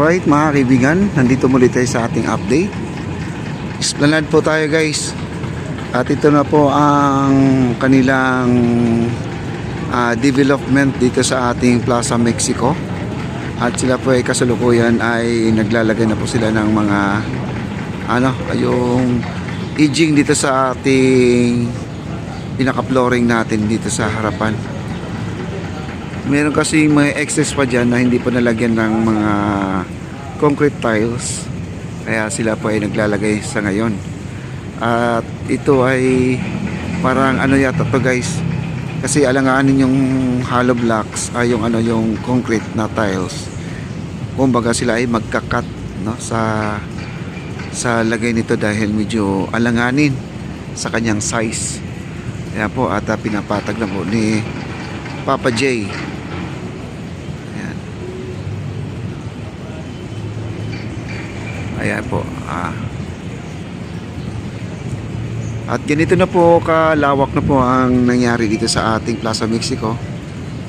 Alright mga kaibigan, nandito muli tayo sa ating update. Esplanade po tayo guys. At ito na po ang kanilang development dito sa ating Plaza Mexico. At sila po ay kasalukuyan ay naglalagay na po sila ng mga yung edging dito sa ating pinaka-flooring natin dito sa harapan. Meron kasi may excess pa dyan na hindi pa nalagyan ng mga concrete tiles, kaya sila po ay naglalagay sa ngayon. At ito ay parang yata to guys, kasi alanganin yung hollow blocks ay yung concrete na tiles. Kumbaga sila ay magkakat sa lagay nito dahil medyo alanganin sa kanyang size. Kaya po at pinapatag na po ni Papa J. Ayan po. At ganito na po kalawak na po ang nangyari dito sa ating Plaza Mexico.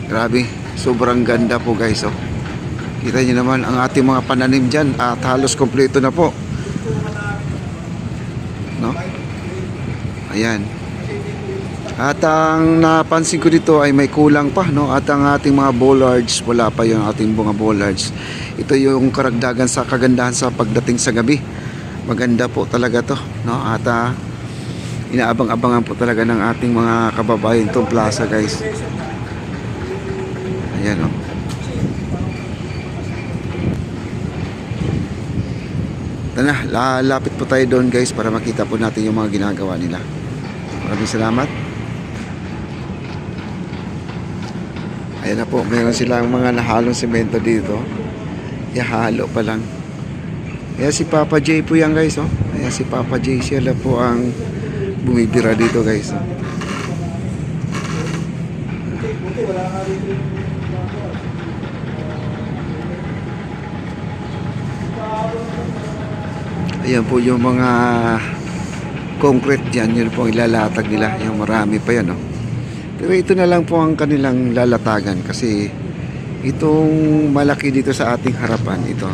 Grabe, sobrang ganda po guys. Kita nyo naman ang ating mga pananim dyan at halos kompleto na po. Ayan. At ang napansin ko dito ay may kulang pa, at ang ating mga bollards, wala pa yung ating mga bollards. Ito yung karagdagan sa kagandahan sa pagdating sa gabi. Maganda po talaga to, at inaabang-abangan po talaga ng ating mga kababayan itong plaza guys. Ayan lalapit po tayo doon guys para makita po natin yung mga ginagawa nila. Maraming salamat. Ayan na po, meron silang mga nahalong semento dito. Ihalo pa lang. Ayan si Papa J po yan guys. Ayan si Papa J, sila po ang bumibira dito guys. Ayan po yung mga concrete dyan, yun po ilalatag nila. Yung marami pa yan. Pero ito na lang po ang kanilang lalatagan kasi itong malaki dito sa ating harapan, ito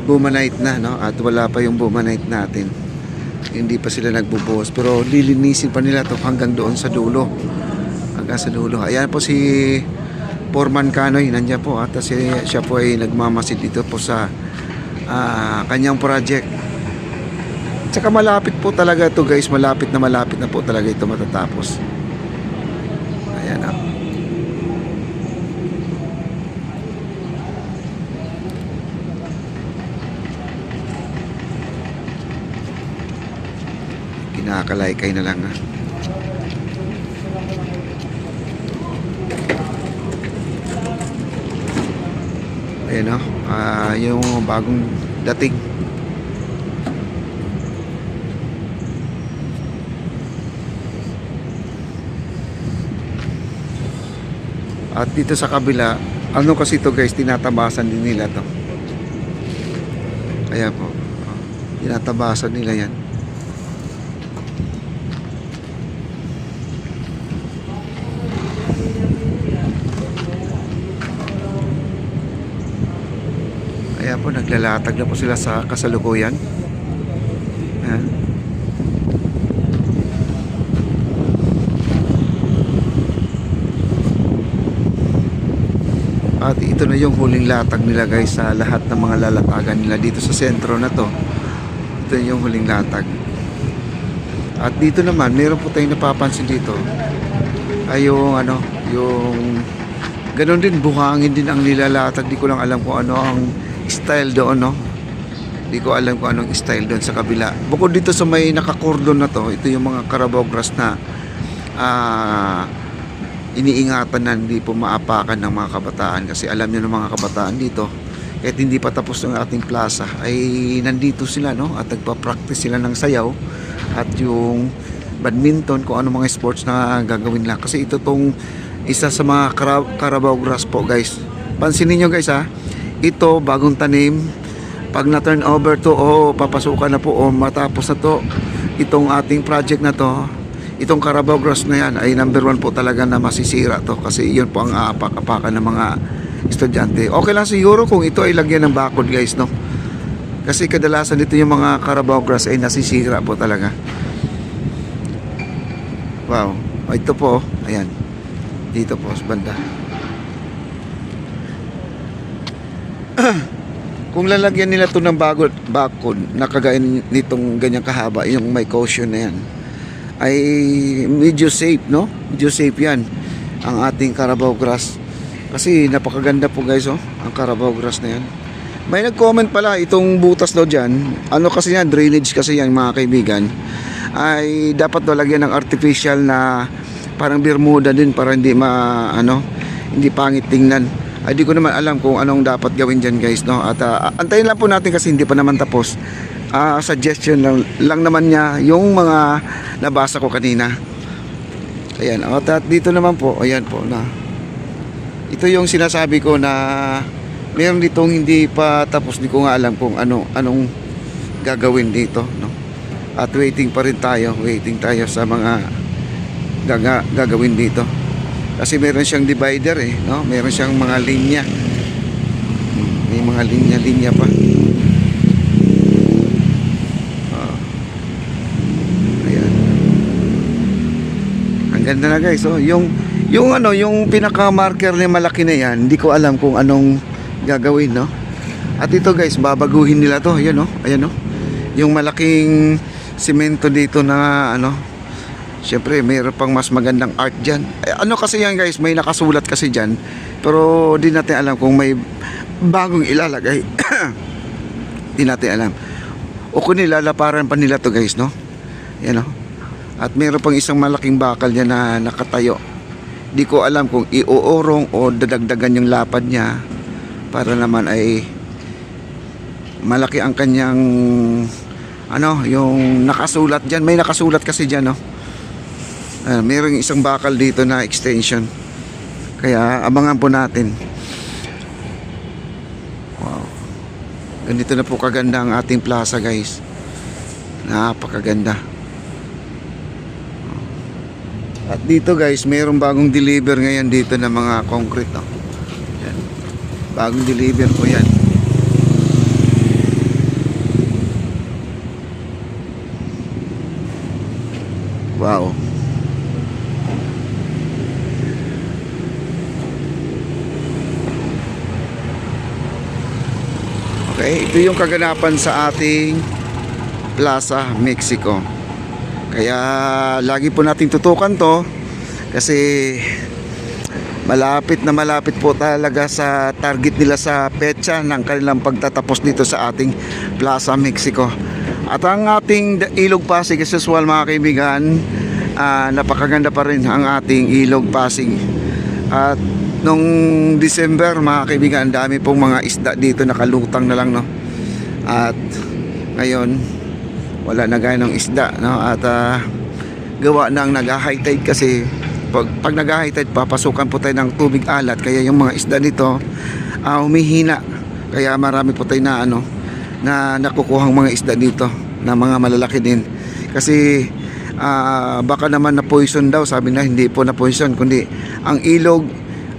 bumanite na, at wala pa yung bumanite natin, hindi pa sila nagbubuhos, pero lilinisin pa nila to hanggang doon sa dulo, hanggang sa dulo. Ayan po si Foreman Kanoy, nandiyan po at siya po ay nagmamasid dito po sa kanyang project. Tsaka malapit po talaga ito guys, malapit na po talaga ito matatapos. Ayan kinakalaykay na lang Ayan yung bagong dating. At dito sa kabila, kasi ito guys, tinatabasan din nila to. Kaya po, tinatabasan nila yan. Kaya po, naglalatag na po sila sa kasalukuyan. Ayan. At ito na yung huling latag nila guys sa lahat ng mga lalatagan nila dito sa sentro na to. Ito yung huling latag. At dito naman, meron po tayong napapansin dito ay yung ganon din, buhangin din ang nilalatag. Di ko lang alam kung ano ang style doon, Di ko alam kung anong style doon sa kabila. Bukod dito sa may nakakordon na to, ito yung mga Carabao grass na iniingatan na hindi po maapakan ng mga kabataan, kasi alam niyo ng mga kabataan dito kahit hindi pa tapos ng ating plaza ay nandito sila, at nagpa-practice sila ng sayaw at yung badminton, kung ano mga sports na gagawin lang. Kasi ito tong isa sa mga Carabao grass po guys. Pansinin nyo guys ito bagong tanim, pag na turn over to papasukan na po matapos na to itong ating project na to, itong Carabao grass na yan ay number 1 po talaga na masisira to, kasi yun po ang aapak-apakan ng mga estudyante. Okay lang siguro kung ito ay lagyan ng bakod guys, no? Kasi kadalasan dito yung mga Carabao grass ay nasisira po talaga. Wow, ito po, ayan. Dito po sa banda. Kung lalagyan nila to ng bakod na kagaya nitong ganyang kahaba, yung may caution na yan, ay medyo safe, no? Medyo safe yan ang ating Carabao grass. Kasi napakaganda po guys, oh, ang Carabao grass na yan. May nag-comment pala itong butas daw dyan. Ano kasi yan, drainage kasi yan mga kaibigan. Ay dapat daw lagyan ng artificial na parang bermuda din para hindi hindi pangit tingnan. Ay di ko naman alam kung anong dapat gawin dyan guys, no? At antayin lang po natin kasi hindi pa naman tapos. Suggestion lang naman niya yung mga nabasa ko kanina. Ayan, at dito naman po, ayan po na. Ito yung sinasabi ko na meron ditong hindi pa tapos, di ko nga alam kung anong gagawin dito, no? At waiting tayo sa mga gagawin dito. Kasi meron siyang divider no? Meron siyang mga linya. May mga linya pa. Ayan. Ang ganda na guys, oh. Yung pinaka-marker na malaki na yan, hindi ko alam kung anong gagawin, no? At ito guys, babaguhin nila to. Ayan, no? Ayan, no? Yung malaking semento dito na syempre mayroon pang mas magandang art dyan. Kasi yan guys, may nakasulat kasi dyan, pero di natin alam kung may bagong ilalagay. Di natin alam o kung nilalaparan pa nila to guys, no? Yan, no? At mayroon pang isang malaking bakal dyan na nakatayo. Di ko alam kung iuurong o dadagdagan yung lapad niya para naman ay malaki ang kanyang yung nakasulat dyan. May nakasulat kasi dyan, no? Mayroong isang bakal dito na extension, kaya abangan po natin. Wow, ganito na po kaganda ang ating plaza guys. Napakaganda. At dito guys, mayroong bagong deliver ngayon dito na mga concrete, no? Yan. Bagong deliver po yan. Wow. Okay, ito yung kaganapan sa ating Plaza Mexico. Kaya lagi po nating tutukan to kasi malapit po talaga sa target nila sa petsa ng kanilang pagtatapos dito sa ating Plaza Mexico. At ang ating Ilog Pasig as usual mga kaibigan, napakaganda pa rin ang ating Ilog Pasig. At nung December mga kaibigan, ang dami pong mga isda dito, nakalutang na lang, no? At ngayon wala na gaya ng isda, no? At gawa ng nag-high tide kasi pag nag-high tide papasukan po tayo ng tubig alat, kaya yung mga isda dito humihina, kaya marami po tayo na na nakukuhang mga isda dito na mga malalaki din kasi baka naman na poison daw, sabi na hindi po na poison kundi ang ilog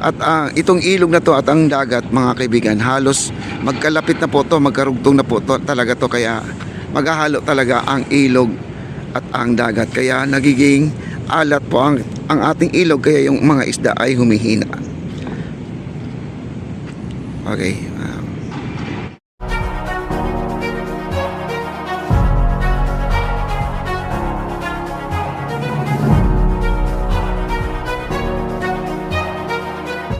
at itong ilog na to at ang dagat mga kaibigan halos magkalapit na po to, magkarugtong na po to talaga to, kaya maghahalo talaga ang ilog at ang dagat, kaya nagiging alat po ang ating ilog, kaya yung mga isda ay humihina. Okay,